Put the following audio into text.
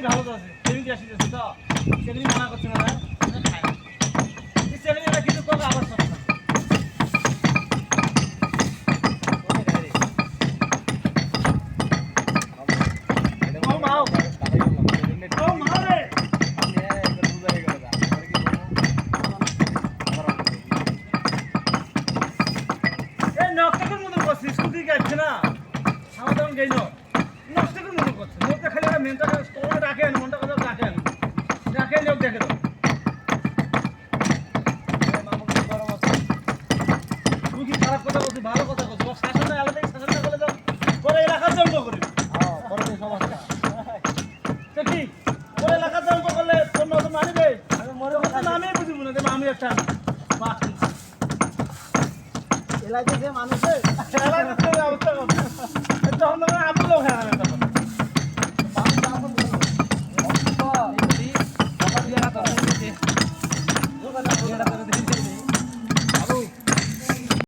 ভালো তো আছে সেদিন আসি তো সেদিন মানা করছে না খায় না সেদিন এটা কিছু করবে আবার সব না স্কুটি যাচ্ছে না আমার তখন গেল নষ্ট করে মনে করছে লোকটা খালি একটা মেনটাকে রাখেন মনটা কথা রাখেন রাখেন লোক দেখে দাও তুই কি খারাপ কথা বলছিস ভালো কথা বলছিস ওর শাসন আলাদা শাসন না করলে তো পরে এলাকার জন্ম করবি তো কি পরে এলাকার জন্ম করলে তোর নতুন মানিবে আমি বুঝি মনে দেবো আমি একটা এলাকায় যে মানুষের অবস্থা